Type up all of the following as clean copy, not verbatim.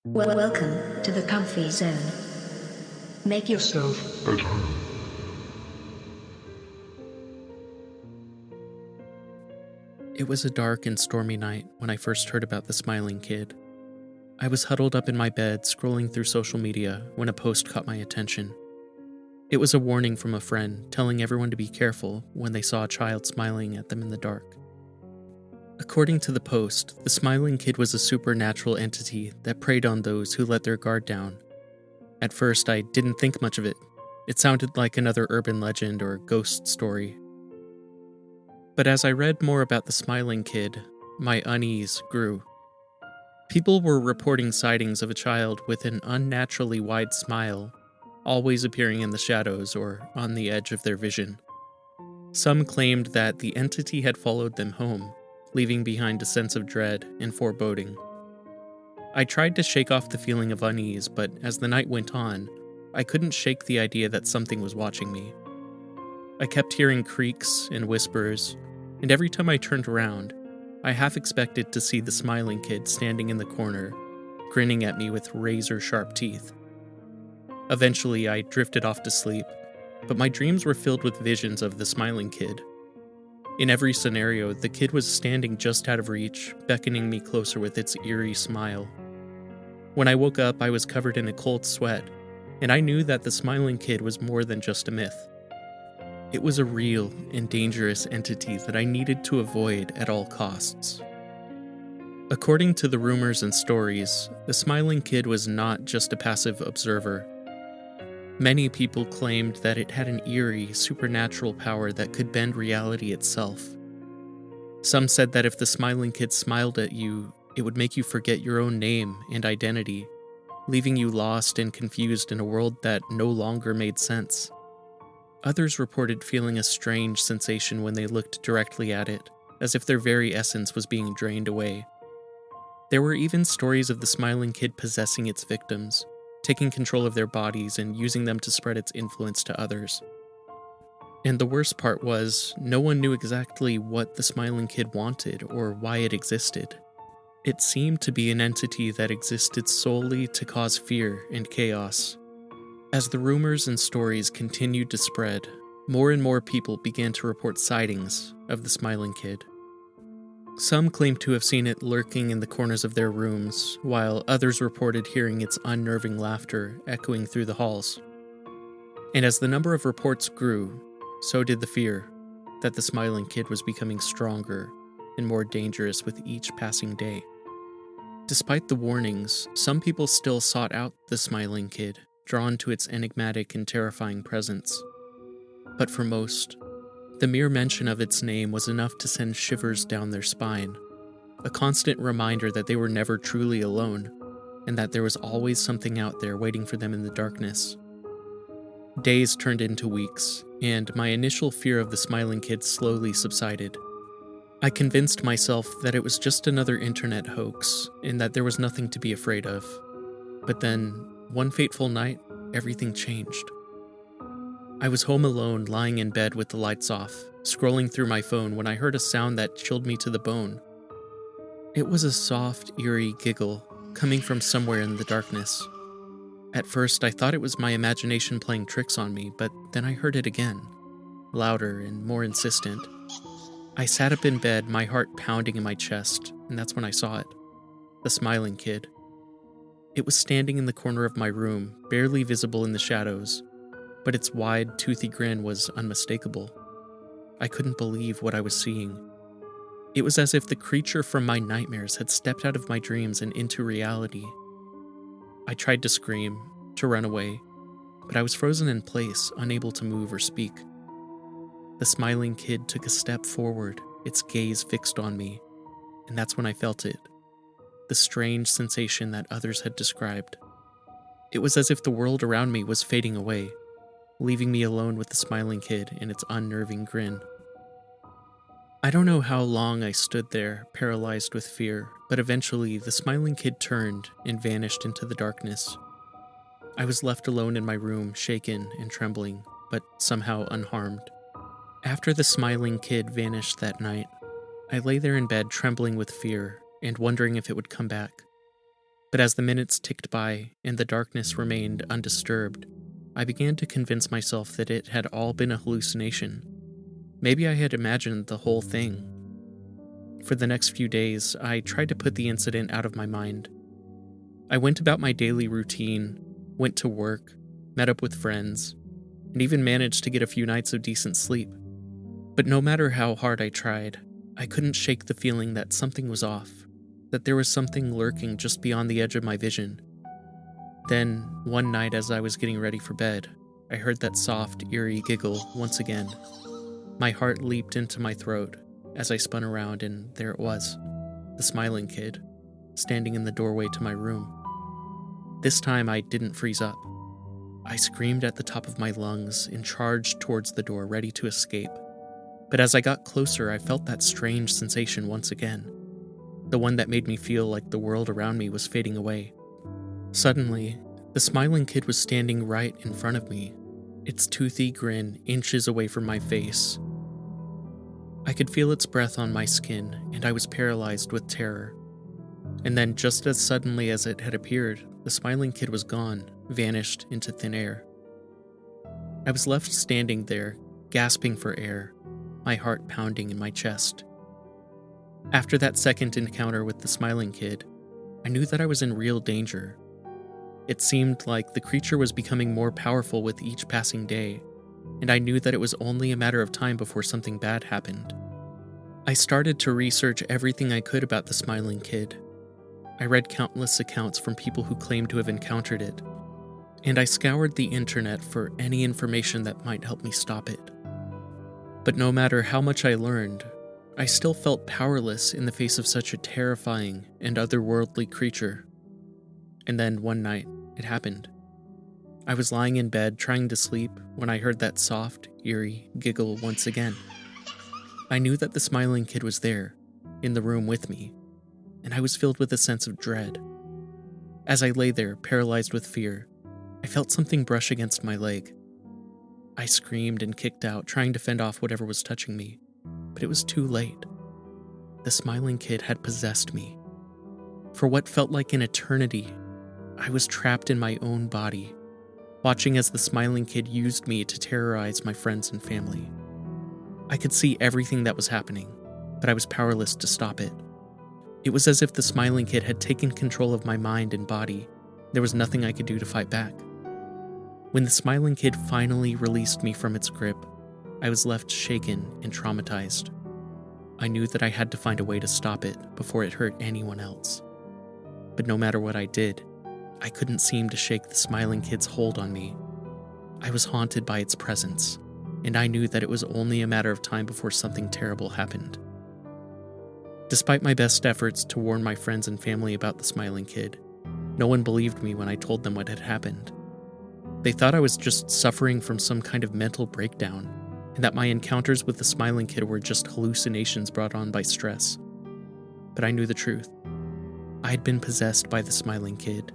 Welcome to the comfy zone. Make yourself at home. It was a dark and stormy night when I first heard about the smiling kid. I was huddled up in my bed scrolling through social media when a post caught my attention. It was a warning from a friend telling everyone to be careful when they saw a child smiling at them in the dark. According to the post, the smiling kid was a supernatural entity that preyed on those who let their guard down. At first, I didn't think much of it. It sounded like another urban legend or ghost story. But as I read more about the smiling kid, my unease grew. People were reporting sightings of a child with an unnaturally wide smile, always appearing in the shadows or on the edge of their vision. Some claimed that the entity had followed them home, leaving behind a sense of dread and foreboding. I tried to shake off the feeling of unease, but as the night went on, I couldn't shake the idea that something was watching me. I kept hearing creaks and whispers, and every time I turned around, I half expected to see the smiling kid standing in the corner, grinning at me with razor-sharp teeth. Eventually, I drifted off to sleep, but my dreams were filled with visions of the smiling kid. In every scenario, the kid was standing just out of reach, beckoning me closer with its eerie smile. When I woke up, I was covered in a cold sweat, and I knew that the smiling kid was more than just a myth. It was a real and dangerous entity that I needed to avoid at all costs. According to the rumors and stories, the smiling kid was not just a passive observer. Many people claimed that it had an eerie, supernatural power that could bend reality itself. Some said that if the smiling kid smiled at you, it would make you forget your own name and identity, leaving you lost and confused in a world that no longer made sense. Others reported feeling a strange sensation when they looked directly at it, as if their very essence was being drained away. There were even stories of the smiling kid possessing its victims, taking control of their bodies and using them to spread its influence to others. And the worst part was, no one knew exactly what the smiling kid wanted or why it existed. It seemed to be an entity that existed solely to cause fear and chaos. As the rumors and stories continued to spread, more and more people began to report sightings of the smiling kid. Some claimed to have seen it lurking in the corners of their rooms, while others reported hearing its unnerving laughter echoing through the halls. And as the number of reports grew, so did the fear that the smiling kid was becoming stronger and more dangerous with each passing day. Despite the warnings, some people still sought out the smiling kid, drawn to its enigmatic and terrifying presence. But for most, the mere mention of its name was enough to send shivers down their spine, a constant reminder that they were never truly alone, and that there was always something out there waiting for them in the darkness. Days turned into weeks, and my initial fear of the smiling kid slowly subsided. I convinced myself that it was just another internet hoax, and that there was nothing to be afraid of. But then, one fateful night, everything changed. I was home alone, lying in bed with the lights off, scrolling through my phone when I heard a sound that chilled me to the bone. It was a soft, eerie giggle coming from somewhere in the darkness. At first, I thought it was my imagination playing tricks on me, but then I heard it again, louder and more insistent. I sat up in bed, my heart pounding in my chest, and that's when I saw it. The smiling kid. It was standing in the corner of my room, barely visible in the shadows, but its wide, toothy grin was unmistakable. I couldn't believe what I was seeing. It was as if the creature from my nightmares had stepped out of my dreams and into reality. I tried to scream, to run away, but I was frozen in place, unable to move or speak. The smiling kid took a step forward, its gaze fixed on me, and that's when I felt it. The strange sensation that others had described. It was as if the world around me was fading away, leaving me alone with the smiling kid and its unnerving grin. I don't know how long I stood there, paralyzed with fear, but eventually the smiling kid turned and vanished into the darkness. I was left alone in my room, shaken and trembling, but somehow unharmed. After the smiling kid vanished that night, I lay there in bed trembling with fear and wondering if it would come back. But as the minutes ticked by and the darkness remained undisturbed, I began to convince myself that it had all been a hallucination. Maybe I had imagined the whole thing. For the next few days, I tried to put the incident out of my mind. I went about my daily routine, went to work, met up with friends, and even managed to get a few nights of decent sleep. But no matter how hard I tried, I couldn't shake the feeling that something was off, that there was something lurking just beyond the edge of my vision. Then, one night as I was getting ready for bed, I heard that soft, eerie giggle once again. My heart leaped into my throat as I spun around, and there it was, the smiling kid, standing in the doorway to my room. This time I didn't freeze up. I screamed at the top of my lungs and charged towards the door, ready to escape. But as I got closer, I felt that strange sensation once again, the one that made me feel like the world around me was fading away. Suddenly, the smiling kid was standing right in front of me, its toothy grin inches away from my face. I could feel its breath on my skin, and I was paralyzed with terror. And then, just as suddenly as it had appeared, the smiling kid was gone, vanished into thin air. I was left standing there, gasping for air, my heart pounding in my chest. After that second encounter with the smiling kid, I knew that I was in real danger. It seemed like the creature was becoming more powerful with each passing day, and I knew that it was only a matter of time before something bad happened. I started to research everything I could about the smiling kid. I read countless accounts from people who claimed to have encountered it, and I scoured the internet for any information that might help me stop it. But no matter how much I learned, I still felt powerless in the face of such a terrifying and otherworldly creature. And then one night, it happened. I was lying in bed trying to sleep when I heard that soft, eerie giggle once again. I knew that the smiling kid was there, in the room with me, and I was filled with a sense of dread. As I lay there, paralyzed with fear, I felt something brush against my leg. I screamed and kicked out, trying to fend off whatever was touching me, but it was too late. The smiling kid had possessed me. For what felt like an eternity, I was trapped in my own body, watching as the smiling kid used me to terrorize my friends and family. I could see everything that was happening, but I was powerless to stop it. It was as if the smiling kid had taken control of my mind and body. There was nothing I could do to fight back. When the smiling kid finally released me from its grip, I was left shaken and traumatized. I knew that I had to find a way to stop it before it hurt anyone else. But no matter what I did, I couldn't seem to shake the smiling kid's hold on me. I was haunted by its presence, and I knew that it was only a matter of time before something terrible happened. Despite my best efforts to warn my friends and family about the smiling kid, no one believed me when I told them what had happened. They thought I was just suffering from some kind of mental breakdown, and that my encounters with the smiling kid were just hallucinations brought on by stress. But I knew the truth. I had been possessed by the smiling kid,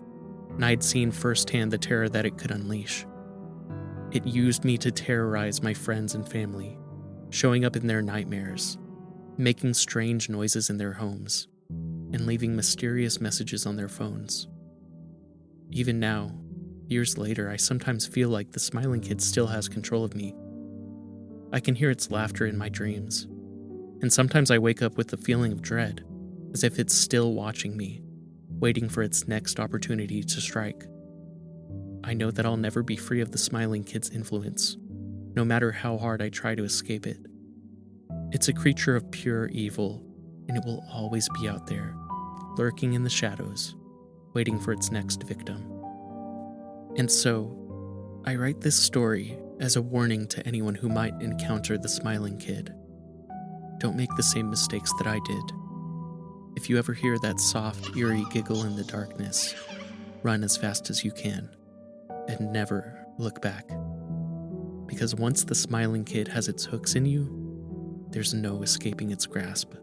and I had seen firsthand the terror that it could unleash. It used me to terrorize my friends and family, showing up in their nightmares, making strange noises in their homes, and leaving mysterious messages on their phones. Even now, years later, I sometimes feel like the smiling kid still has control of me. I can hear its laughter in my dreams, and sometimes I wake up with a feeling of dread, as if it's still watching me, waiting for its next opportunity to strike. I know that I'll never be free of the smiling kid's influence, no matter how hard I try to escape it. It's a creature of pure evil, and it will always be out there, lurking in the shadows, waiting for its next victim. And so, I write this story as a warning to anyone who might encounter the smiling kid. Don't make the same mistakes that I did. If you ever hear that soft, eerie giggle in the darkness, run as fast as you can, and never look back. Because once the smiling kid has its hooks in you, there's no escaping its grasp.